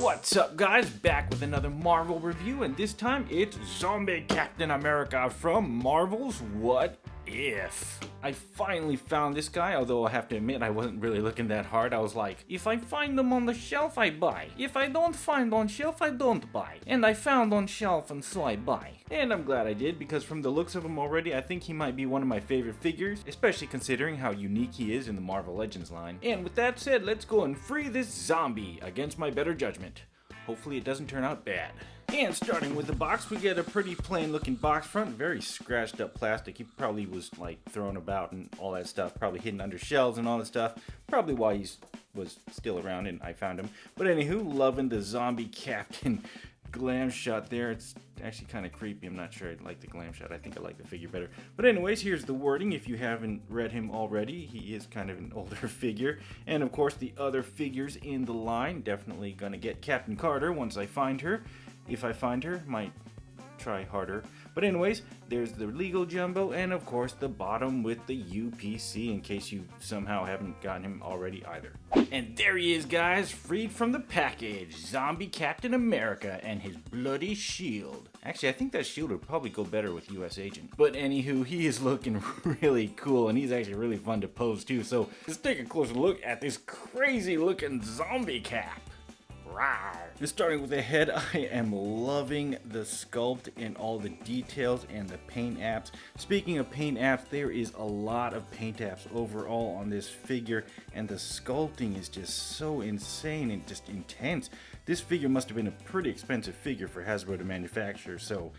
What's up, guys? Back with another Marvel review, and this time it's Zombie Captain America from Marvel's What If. I finally found this guy, although I have to admit I wasn't really looking that hard. I was like, if I find them on the shelf, I buy. If I don't find on shelf, I don't buy. And I found on shelf, and so I buy. And I'm glad I did, because from the looks of him already, I think he might be one of my favorite figures, especially considering how unique he is in the Marvel Legends line. And with that said, let's go and free this zombie against my better judgment. Hopefully it doesn't turn out bad. And starting with the box, we get a pretty plain looking box front, very scratched up plastic. He probably was like thrown about and all that stuff, probably hidden under shelves and all that stuff. Probably why he was still around and I found him. But anywho, loving the Zombie Captain glam shot there. It's actually kind of creepy. I'm not sure I like the glam shot. I think I like the figure better. But anyways, here's the wording. If you haven't read him already, he is kind of an older figure. And of course, the other figures in the line. Definitely gonna get Captain Carter once I find her. If I find her, might try harder. But anyways, there's the legal jumbo, and of course the bottom with the UPC, in case you somehow haven't gotten him already either. And there he is, guys, freed from the package, Zombie Captain America and his bloody shield. Actually, I think that shield would probably go better with US Agent. But anywho, he is looking really cool, and he's actually really fun to pose too, so let's take a closer look at this crazy looking zombie cap. And starting with the head, I am loving the sculpt and all the details and the paint apps. Speaking of paint apps, there is a lot of paint apps overall on this figure, and the sculpting is just so insane and just intense. This figure must have been a pretty expensive figure for Hasbro to manufacture, so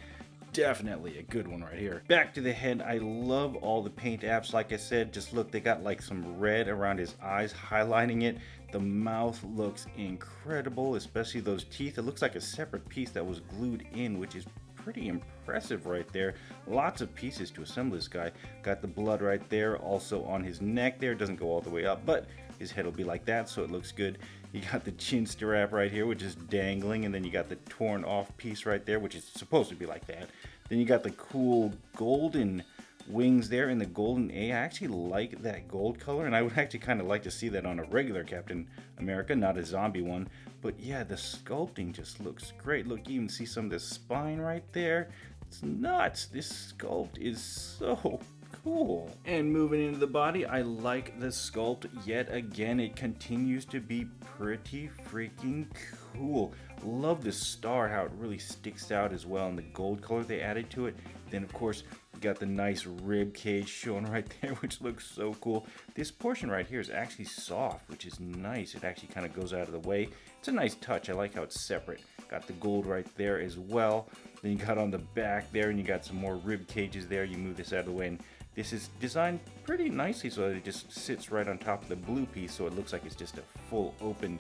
definitely a good one right here. Back to the head, I love all the paint apps. Like I said, just look, they got like some red around his eyes highlighting it. The mouth looks incredible, especially those teeth. It looks like a separate piece that was glued in, which is pretty impressive right there. Lots of pieces to assemble this guy. Got the blood right there, also on his neck there. It doesn't go all the way up, but his head will be like that, so it looks good. You got the chin strap right here, which is dangling, and then you got the torn off piece right there, which is supposed to be like that. Then you got the cool golden wings there in the golden A. I actually like that gold color, and I would actually kind of like to see that on a regular Captain America, not a zombie one. But yeah, the sculpting just looks great. Look, you even see some of the spine right there. It's nuts. This sculpt is so cool. And moving into the body, I like the sculpt yet again. It continues to be pretty freaking cool. Love the star, how it really sticks out as well, and the gold color they added to it. Then of course you got the nice rib cage showing right there, which looks so cool. This portion right here is actually soft, which is nice. It actually kind of goes out of the way. It's a nice touch. I like how it's separate. Got the gold right there as well. Then you got on the back there, and you got some more rib cages there. You move this out of the way, and this is designed pretty nicely so that it just sits right on top of the blue piece, so it looks like it's just a full open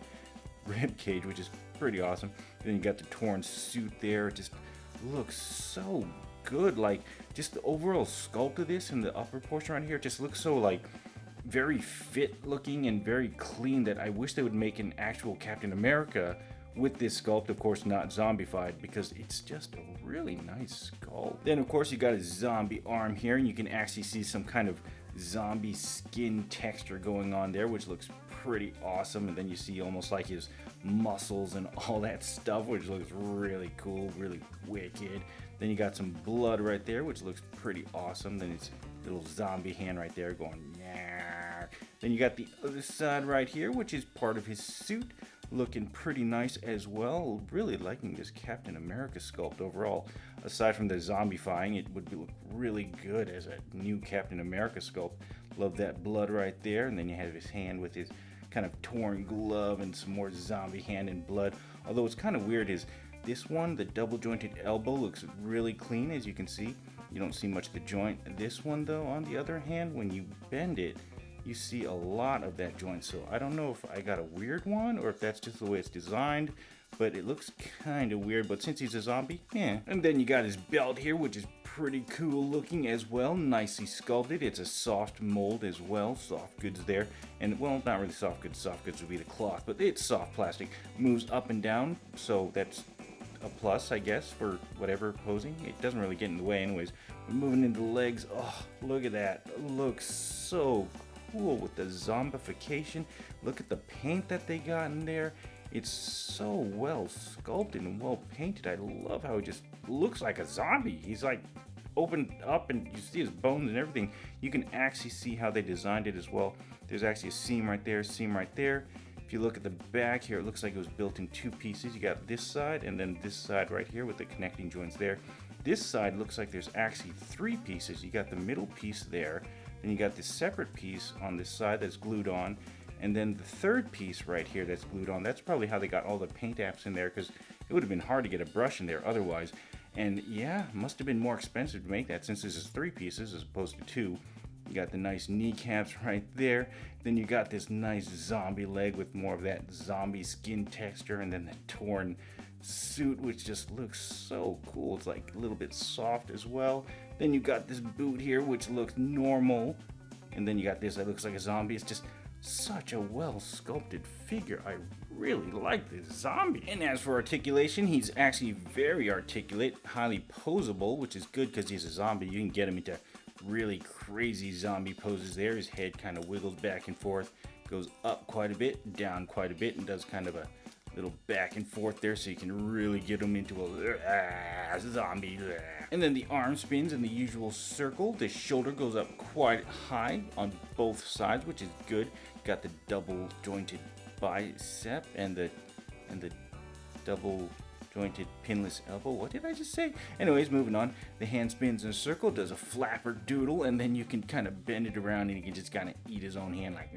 rib cage, which is pretty awesome. Then you got the torn suit there. It just looks so good. Like, just the overall sculpt of this and the upper portion right here just looks so like very fit looking and very clean that I wish they would make an actual Captain America with this sculpt, of course not zombified, because it's just a really nice sculpt. Then of course you got a zombie arm here, and you can actually see some kind of zombie skin texture going on there, which looks pretty awesome. And then you see almost like his muscles and all that stuff, which looks really cool, really wicked. Then you got some blood right there, which looks pretty awesome. Then it's little zombie hand right there going yeah. Then you got the other side right here, which is part of his suit, looking pretty nice as well. Really liking this Captain America sculpt overall. Aside from the zombifying, it would look really good as a new Captain America sculpt. Love that blood right there. And then you have his hand with his kind of torn glove and some more zombie hand and blood. Although it's kind of weird is this one, the double jointed elbow, looks really clean, as you can see. You don't see much of the joint. This one though, on the other hand, when you bend it, you see a lot of that joint. So I don't know if I got a weird one or if that's just the way it's designed, but it looks kind of weird. But since he's a zombie, yeah. And then you got his belt here, which is pretty cool looking as well. Nicely sculpted. It's a soft mold as well. Soft goods there. And well, not really soft goods. Soft goods would be the cloth, but it's soft plastic. Moves up and down, so that's a plus, I guess, for whatever posing. It doesn't really get in the way anyways. We're moving into the legs. Oh, look at that. It looks so cool with the zombification. Look at the paint that they got in there. It's so well sculpted and well painted. I love how it just looks like a zombie. He's like opened up and you see his bones and everything. You can actually see how they designed it as well. There's actually a seam right there, seam right there. If you look at the back here, it looks like it was built in two pieces. You got this side and then this side right here with the connecting joints there. This side looks like there's actually three pieces. You got the middle piece there, then you got this separate piece on this side that's glued on, and then the third piece right here that's glued on. That's probably how they got all the paint apps in there, because it would have been hard to get a brush in there otherwise. And yeah, must have been more expensive to make that since this is three pieces as opposed to two. You got the nice kneecaps right there. Then you got this nice zombie leg with more of that zombie skin texture, and then the torn suit, which just looks so cool. It's like a little bit soft as well. Then you got this boot here, which looks normal. And then you got this that looks like a zombie. It's just such a well sculpted figure. I really like this zombie. And as for articulation, he's actually very articulate, highly posable, which is good because he's a zombie. You can get him into really crazy zombie poses there. His head kind of wiggles back and forth, goes up quite a bit, down quite a bit, and does kind of a little back and forth there, so you can really get him into a zombie. And then the arm spins in the usual circle. The shoulder goes up quite high on both sides, which is good. Got the double jointed bicep and the double jointed pinless elbow. What did I just say? Anyways, moving on. The hand spins in a circle, does a flapper doodle, and then you can kind of bend it around and you can just kind of eat his own hand like.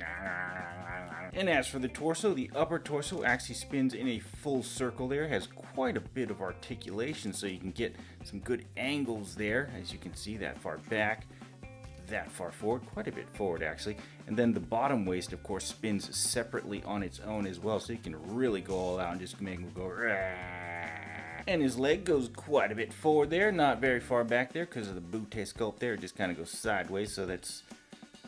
And as for the torso, the upper torso actually spins in a full circle there. Has quite a bit of articulation, so you can get some good angles there, as you can see, that far back, that far forward, quite a bit forward actually. And then the bottom waist, of course, spins separately on its own as well, so you can really go all out and just make him go. And his leg goes quite a bit forward there, not very far back there because of the bootay sculpt there. It just kind of goes sideways, so that's,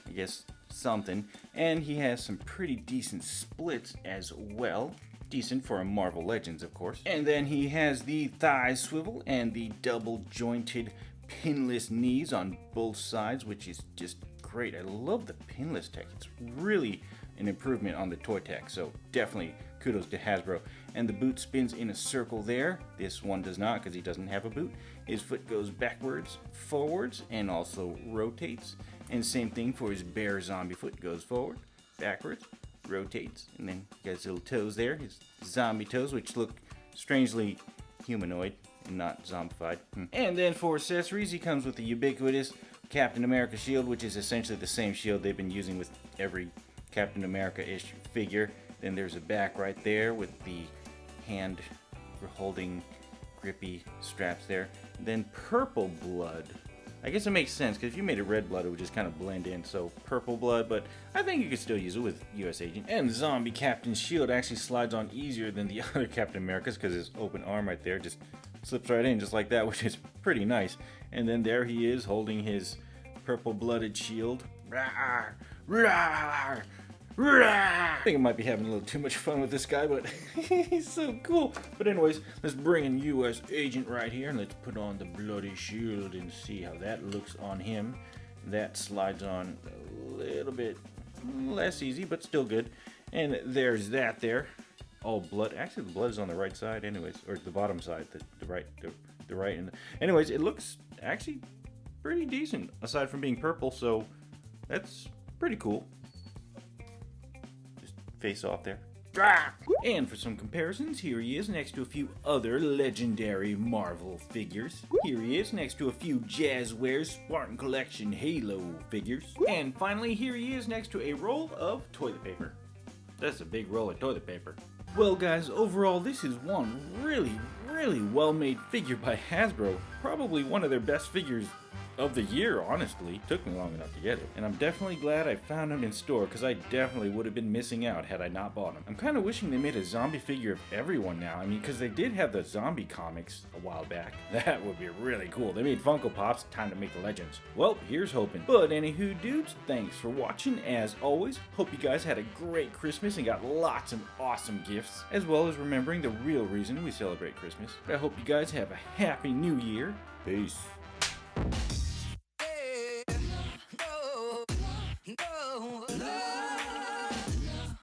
I guess, something. And he has some pretty decent splits as well. Decent for a Marvel Legends, of course. And then he has the thigh swivel and the double jointed pinless knees on both sides, which is just great. I love the pinless tech. It's really an improvement on the toy tech, so definitely kudos to Hasbro. And the boot spins in a circle there. This one does not because he doesn't have a boot. His foot goes backwards, forwards, and also rotates. And same thing for his bear zombie foot. Goes forward, backwards, rotates, and then he got his little toes there, his zombie toes, which look strangely humanoid and not zombified. And then for accessories, he comes with the ubiquitous Captain America shield, which is essentially the same shield they've been using with every Captain America-ish figure. Then there's a back right there with the hand holding grippy straps there. Then purple blood. I guess it makes sense, because if you made it red blood, it would just kind of blend in. So purple blood, but I think you could still use it with US Agent. And Zombie Captain's shield actually slides on easier than the other Captain America's, because his open arm right there just slips right in just like that, which is pretty nice. And then there he is holding his purple blooded shield. Rawr, rawr, rawr. I think I might be having a little too much fun with this guy, but he's so cool. But anyways, let's bring in US Agent right here, and let's put on the bloody shield and see how that looks on him. That slides on a little bit less easy, but still good. And there's that there. All blood. Actually, the blood is on the right side anyways, or the bottom side, the right. And anyways, it looks actually pretty decent, aside from being purple, so that's pretty cool. Just face off there. And for some comparisons, here he is next to a few other legendary Marvel figures. Here he is next to a few Jazzwares Spartan Collection Halo figures. And finally, here he is next to a roll of toilet paper. That's a big roll of toilet paper. Well guys, overall this is one really well-made figure by Hasbro. Probably one of their best figures of the year, honestly. Took me long enough to get it. And I'm definitely glad I found him in store, because I definitely would have been missing out had I not bought him. I'm kind of wishing they made a zombie figure of everyone now. I mean, because they did have the zombie comics a while back. That would be really cool. They made Funko Pops, time to make the Legends. Well, here's hoping. But anywho, dudes, thanks for watching. As always, hope you guys had a great Christmas and got lots of awesome gifts, as well as remembering the real reason we celebrate Christmas. I hope you guys have a happy new year. Peace. No.